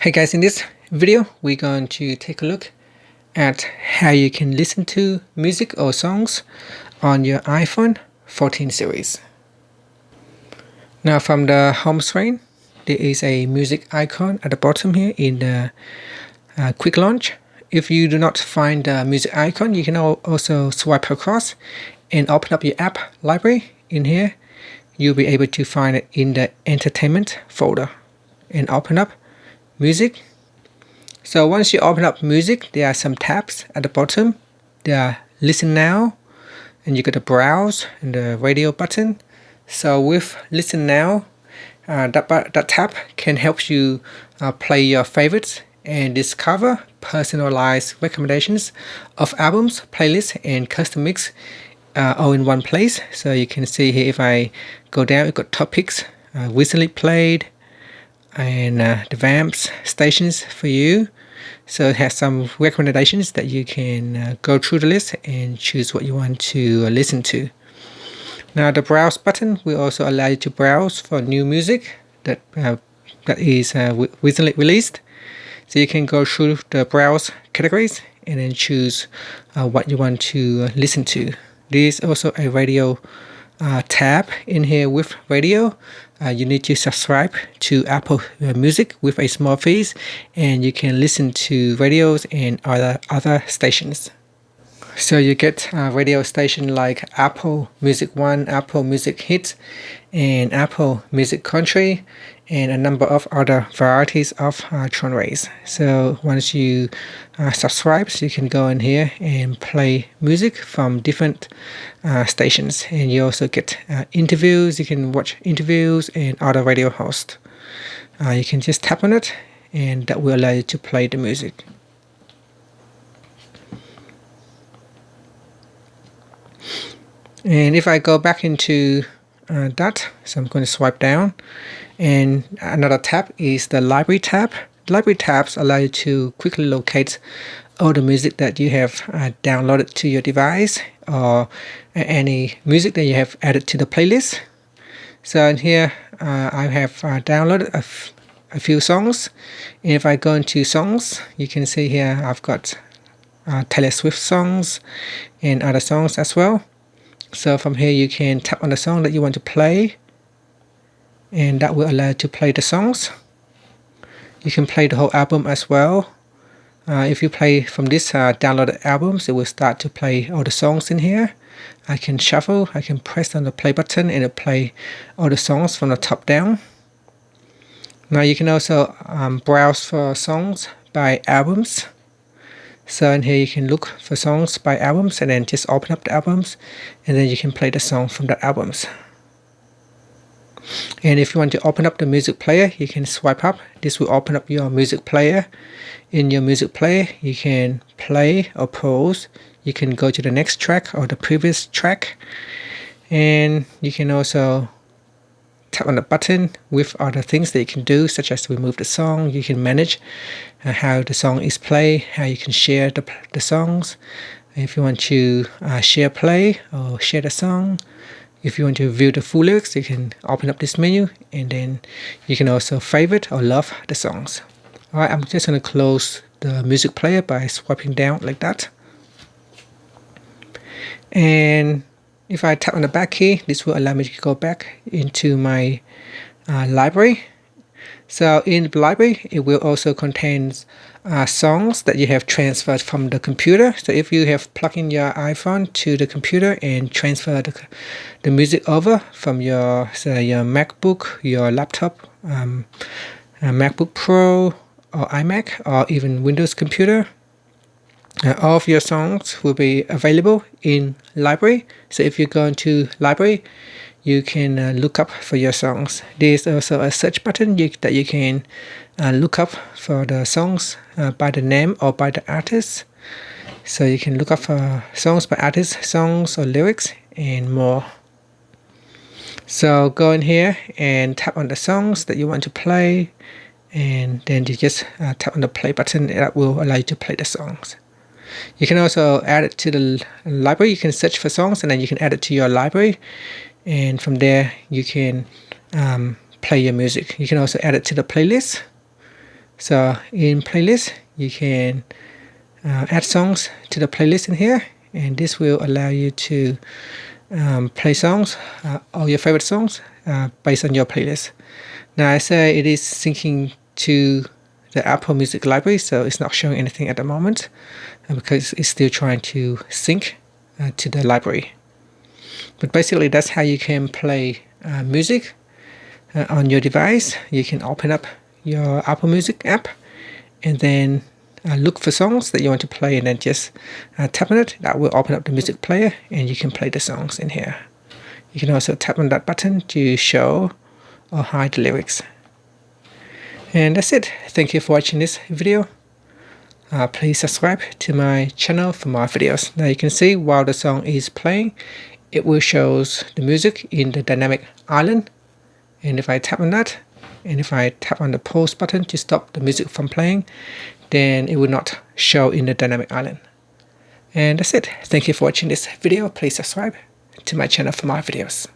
Hey guys, in this video we're going to take a look at how you can listen to music or songs on your iPhone 14 series. Now from the home screen, there is a music icon at the bottom here in the quick launch. If you do not find the music icon, you can also swipe across and open up your app library. In here, you'll be able to find it in the entertainment folder and open up music. So once you open up music, there are some tabs at the bottom. There are listen now, and you got the browse and the radio button. So with listen now, that tab can help you play your favorites and discover personalized recommendations of albums, playlists, and custom mix all in one place. So you can see here, if I go down, you've got topics, recently played, and the vamps stations for you. So it has some recommendations that you can go through the list and choose what you want to listen to. Now the browse button will also allow you to browse for new music that is recently released. So you can go through the browse categories and then choose what you want to listen to. There is also a radio tab in here with radio. You need to subscribe to Apple Music with a small fees, and you can listen to radios and other stations. So you get radio station like Apple Music One, Apple Music Hits, and Apple Music Country, and a number of other varieties of genres. So once you subscribe, you can go in here and play music from different stations, and you also get interviews. You can watch interviews and other radio hosts. You can just tap on it, and that will allow you to play the music. And if I go back into that, so I'm going to swipe down, and another tab is the library tab. Library tabs allow you to quickly locate all the music that you have downloaded to your device, or any music that you have added to the playlist. So in here, I have downloaded a few songs, and if I go into songs, you can see here I've got Taylor Swift songs and other songs as well. So from here you can tap on the song that you want to play, and that will allow you to play the songs. You can play the whole album as well. If you play from this downloaded albums, it will start to play all the songs in here. I can shuffle, I can press on the play button, and it'll play all the songs from the top down. Now you can also browse for songs by albums. So in here you can look for songs by albums, and then just open up the albums, and then you can play the song from the albums. And if you want to open up the music player, you can swipe up. This will open up your music player. In your music player, you can play or pause. You can go to the next track or the previous track, and you can also tap on the button with other things that you can do, such as remove the song. You can manage how the song is played, how you can share the songs. If you want to share play or share the song, if you want to view the full lyrics, you can open up this menu, and then you can also favorite or love the songs. Alright, I'm just going to close the music player by swiping down like that. And if I tap on the back key, this will allow me to go back into my library. So in the library, it will also contain songs that you have transferred from the computer. So if you have plugged in your iPhone to the computer and transferred the music over from your MacBook, your laptop, MacBook Pro or iMac, or even Windows computer, all of your songs will be available in library. So if you go into library, you can look up for your songs. There's also a search button that you can look up for the songs by the name or by the artist. So you can look up for songs by artists, songs or lyrics, and more. So go in here and tap on the songs that you want to play, and then you just tap on the play button. That will allow you to play the songs. You can also add it to the library. You can search for songs, and then you can add it to your library, and from there you can play your music. You can also add it to the playlist. So in playlist, you can add songs to the playlist in here, and this will allow you to play songs, all your favorite songs, based on your playlist. Now I say it is syncing to the Apple Music library, so it's not showing anything at the moment because it's still trying to sync to the library. But basically that's how you can play music on your device. You can open up your Apple Music app and then look for songs that you want to play, and then just tap on it. That will open up the music player and you can play the songs in here. You can also tap on that button to show or hide the lyrics. And that's it. Thank you for watching this video. Please subscribe to my channel for more videos. Now you can see while the song is playing, it will show the music in the dynamic island. And if I tap on that, and if I tap on the pause button to stop the music from playing, then it will not show in the dynamic island. And that's it. Thank you for watching this video. Please subscribe to my channel for more videos.